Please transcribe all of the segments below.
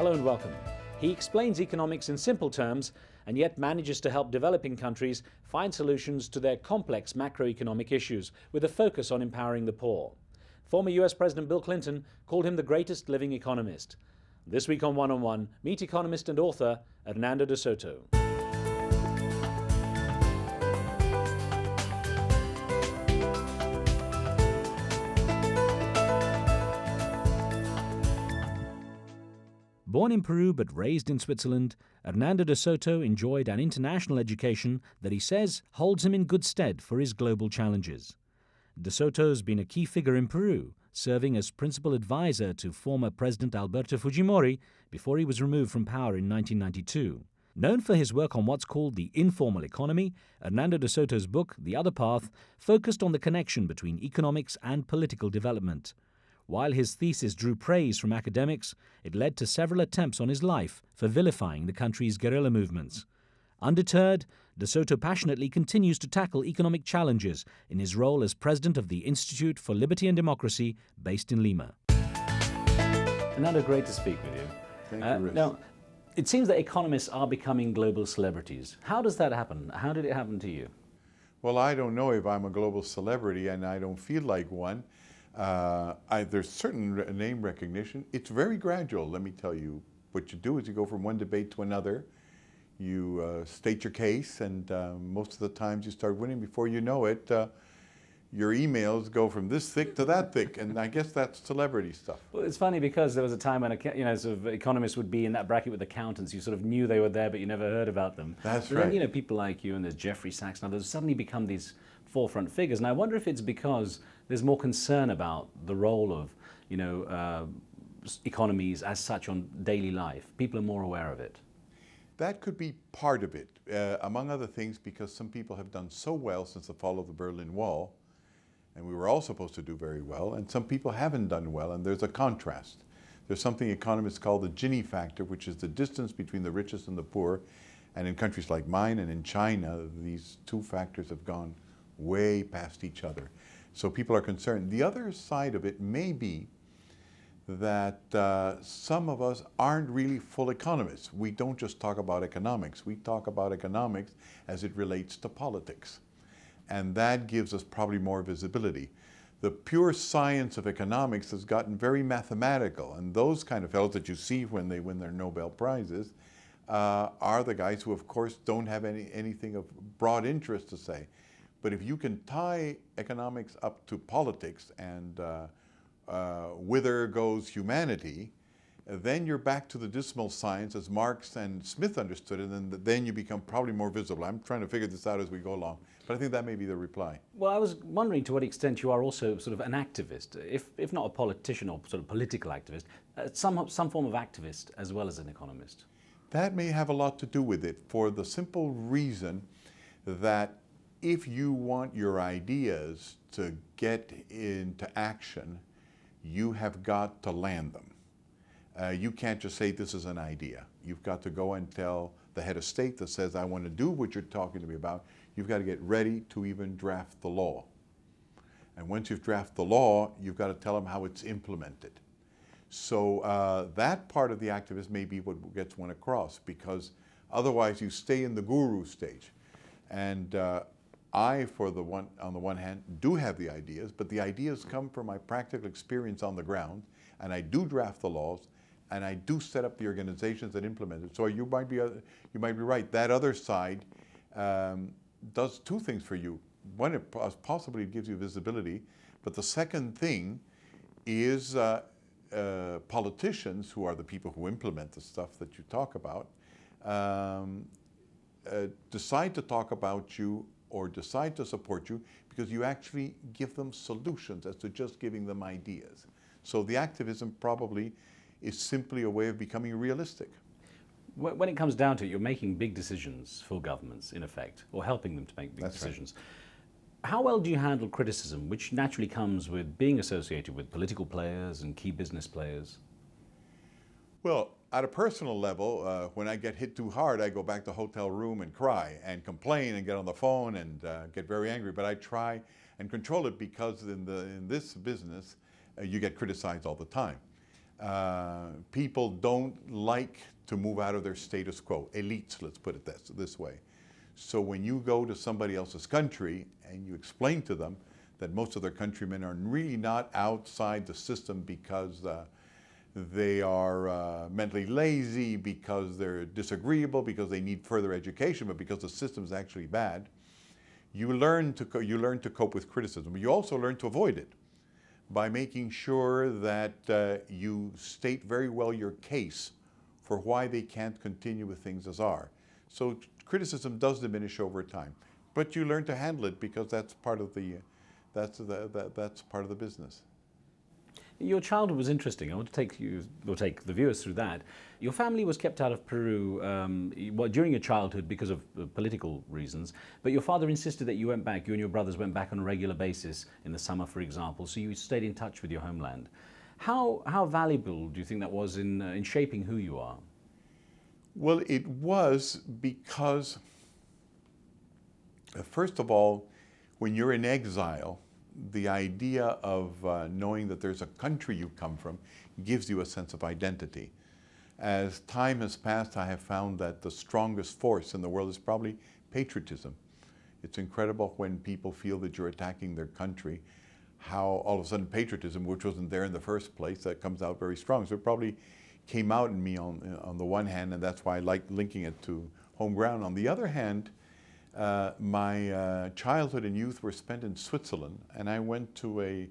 Hello and welcome. He explains economics in simple terms and yet manages to help developing countries find solutions to their complex macroeconomic issues with a focus on empowering the poor. Former US President Bill Clinton called him the greatest living economist. This week on One, meet economist and author Hernando de Soto. Born in Peru but raised in Switzerland, Hernando de Soto enjoyed an international education that he says holds him in good stead for his global challenges. De Soto's been a key figure in Peru, serving as principal advisor to former President Alberto Fujimori before he was removed from power in 1992. Known for his work on what's called the informal economy, Hernando de Soto's book, The Other Path, focused on the connection between economics and political development. While his thesis drew praise from academics, it led to several attempts on his life for vilifying the country's guerrilla movements. Undeterred, de Soto passionately continues to tackle economic challenges in his role as president of the Institute for Liberty and Democracy based in Lima. Hernando, great to speak with you. Thank you, Rich. Now, it seems that economists are becoming global celebrities. How does that happen? How did it happen to you? Well, I don't know if I'm a global celebrity, and I don't feel like one. There's certain name recognition. It's very gradual, let me tell you. What you do is you go from one debate to another. You state your case, and most of the times you start winning. Before you know it, your emails go from this thick to that thick, and I guess that's celebrity stuff. Well, it's funny because there was a time when sort of economists would be in that bracket with accountants. You sort of knew they were there, but you never heard about them. That's but right. Then, people like you and there's Jeffrey Sachs and others suddenly become these forefront figures, and I wonder if it's because there's more concern about the role of economies as such on daily life. People are more aware of it. That could be part of it, among other things, because some people have done so well since the fall of the Berlin Wall, and we were all supposed to do very well, and some people haven't done well, and there's a contrast. There's something economists call the Gini factor, which is the distance between the richest and the poor, and in countries like mine and in China, these two factors have gone way past each other. So people are concerned. The other side of it may be that some of us aren't really full economists. We don't just talk about economics. We talk about economics as it relates to politics. And that gives us probably more visibility. The pure science of economics has gotten very mathematical, and those kind of fellows that you see when they win their Nobel Prizes are the guys who, of course, don't have anything of broad interest to say. But if you can tie economics up to politics and whither goes humanity, then you're back to the dismal science as Marx and Smith understood it, and then you become probably more visible. I'm trying to figure this out as we go along, but I think that may be the reply. Well, I was wondering to what extent you are also sort of an activist, if not a politician or sort of political activist, some form of activist as well as an economist. That may have a lot to do with it, for the simple reason that if you want your ideas to get into action, you have got to land them. You can't just say this is an idea. You've got to go and tell the head of state that says, I want to do what you're talking to me about. You've got to get ready to even draft the law. And once you've drafted the law, you've got to tell them how it's implemented. So that part of the activist may be what gets one across, because otherwise you stay in the guru stage. And I, on the one hand, do have the ideas, but the ideas come from my practical experience on the ground, and I do draft the laws, and I do set up the organizations that implement it. So you might be right. That other side does two things for you. One, it possibly gives you visibility, but the second thing is politicians, who are the people who implement the stuff that you talk about, decide to talk about you or decide to support you because you actually give them solutions as to just giving them ideas. So the activism probably is simply a way of becoming realistic. When it comes down to it, you're making big decisions for governments, in effect, or helping them to make big decisions. Right. How well do you handle criticism, which naturally comes with being associated with political players and key business players? Well, at a personal level, when I get hit too hard, I go back to the hotel room and cry and complain and get on the phone and get very angry. But I try and control it, because in this business, you get criticized all the time. People don't like to move out of their status quo. Elites, let's put it this way. So when you go to somebody else's country and you explain to them that most of their countrymen are really not outside the system because they are mentally lazy, because they're disagreeable, because they need further education, but because the system is actually bad, you learn to cope with criticism. But you also learn to avoid it by making sure that you state very well your case for why they can't continue with things as are. So criticism does diminish over time, but you learn to handle it because that's part of the business. Your childhood was interesting. I want to take the viewers through that. Your family was kept out of Peru during your childhood because of political reasons, but your father insisted that you went back, you and your brothers went back on a regular basis in the summer, for example, so you stayed in touch with your homeland. How valuable do you think that was in shaping who you are? Well, it was because, first of all, when you're in exile, the idea of knowing that there's a country you come from gives you a sense of identity. As time has passed, I have found that the strongest force in the world is probably patriotism. It's incredible when people feel that you're attacking their country, how all of a sudden patriotism, which wasn't there in the first place, that comes out very strong. So it probably came out in me on the one hand, and that's why I like linking it to home ground. On the other hand, my childhood and youth were spent in Switzerland, and I went to a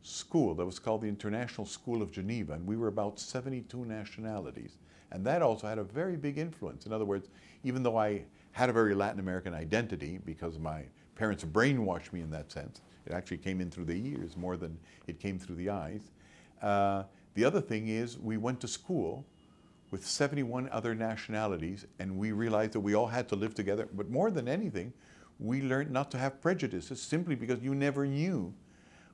school that was called the International School of Geneva, and we were about 72 nationalities. And that also had a very big influence. In other words, even though I had a very Latin American identity because my parents brainwashed me in that sense, it actually came in through the ears more than it came through the eyes. The other thing is we went to school with 71 other nationalities, and we realized that we all had to live together. But more than anything, we learned not to have prejudices simply because you never knew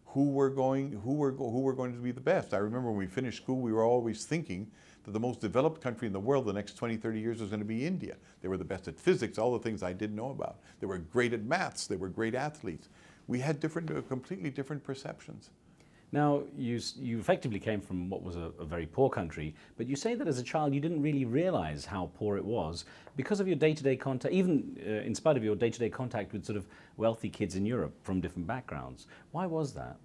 who were going to be the best. I remember when we finished school, we were always thinking that the most developed country in the world the next 20, 30 years was going to be India. They were the best at physics, all the things I didn't know about. They were great at maths, they were great athletes. We had completely different perceptions. Now, you effectively came from what was a very poor country, but you say that as a child you didn't really realize how poor it was because of your day-to-day contact, even in spite of your day-to-day contact with sort of wealthy kids in Europe from different backgrounds. Why was that?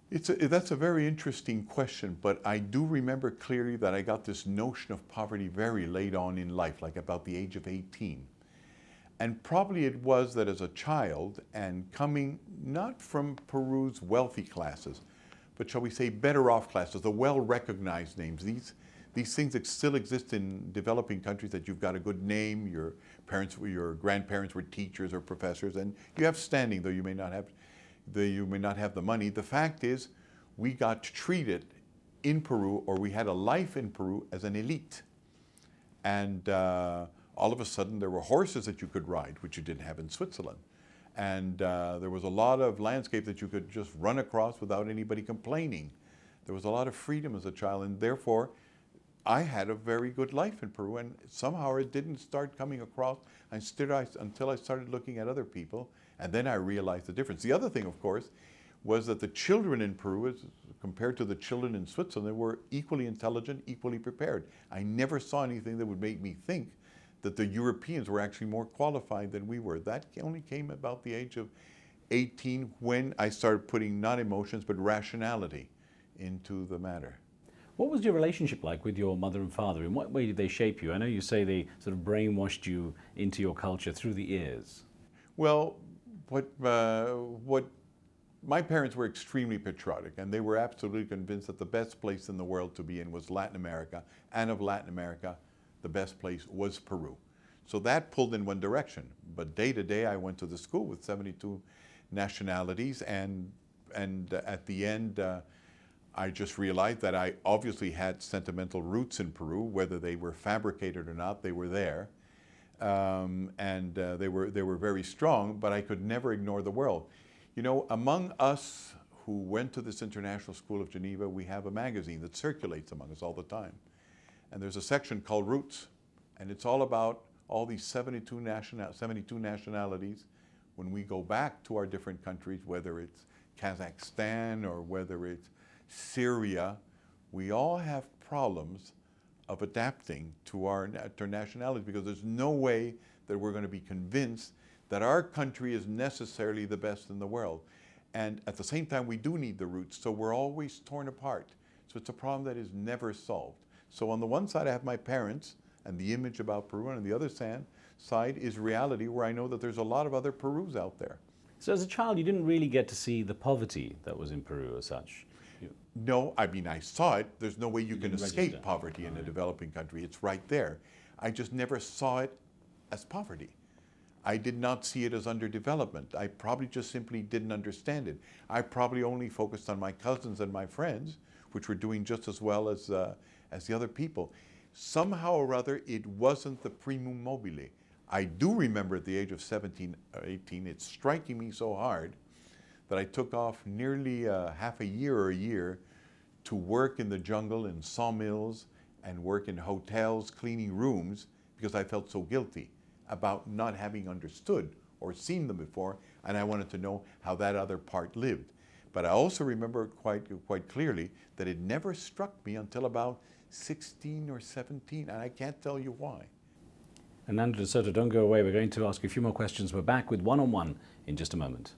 That's a very interesting question, but I do remember clearly that I got this notion of poverty very late on in life, like about the age of 18. And probably it was that as a child, and coming not from Peru's wealthy classes, but shall we say better off classes, the well-recognized names, these things that still exist in developing countries, that you've got a good name, your grandparents were teachers or professors, and you have standing, though you may not have the money. The fact is, we got treated in Peru, or we had a life in Peru as an elite. And all of a sudden there were horses that you could ride, which you didn't have in Switzerland. And there was a lot of landscape that you could just run across without anybody complaining. There was a lot of freedom as a child, and therefore I had a very good life in Peru, and somehow it didn't start coming across until I started looking at other people, and then I realized the difference. The other thing, of course, was that the children in Peru, compared to the children in Switzerland, were equally intelligent, equally prepared. I never saw anything that would make me think that the Europeans were actually more qualified than we were. That only came about the age of 18, when I started putting not emotions but rationality into the matter. What was your relationship like with your mother and father? In what way did they shape you? I know you say they sort of brainwashed you into your culture through the ears. Well, my parents were extremely patriotic, and they were absolutely convinced that the best place in the world to be in was Latin America, and of Latin America, the best place was Peru. So that pulled in one direction. But day to day, I went to the school with 72 nationalities, and at the end, I just realized that I obviously had sentimental roots in Peru, whether they were fabricated or not, they were there. They were very strong, but I could never ignore the world. You know, among us who went to this International School of Geneva, we have a magazine that circulates among us all the time. And there's a section called Roots, and it's all about all these 72 nationalities. When we go back to our different countries, whether it's Kazakhstan or whether it's Syria, we all have problems of adapting to our nationalities, because there's no way that we're going to be convinced that our country is necessarily the best in the world. And at the same time, we do need the roots, so we're always torn apart. So it's a problem that is never solved. So on the one side, I have my parents and the image about Peru, and on the other side is reality, where I know that there's a lot of other Perus out there. So as a child, you didn't really get to see the poverty that was in Peru as such? No, I mean, I saw it. There's no way you can didn't escape register. poverty in a developing country. It's right there. I just never saw it as poverty. I did not see it as underdevelopment. I probably just simply didn't understand it. I probably only focused on my cousins and my friends, which were doing just as well as the other people. Somehow or other, it wasn't the primum mobile. I do remember at the age of 17 or 18, it's striking me so hard that I took off nearly half a year or a year to work in the jungle, in sawmills, and work in hotels, cleaning rooms, because I felt so guilty about not having understood or seen them before, and I wanted to know how that other part lived. But I also remember quite clearly that it never struck me until about 16 or 17, and I can't tell you why. Hernando de Soto, don't go away. We're going to ask you a few more questions. We're back with One on One in just a moment.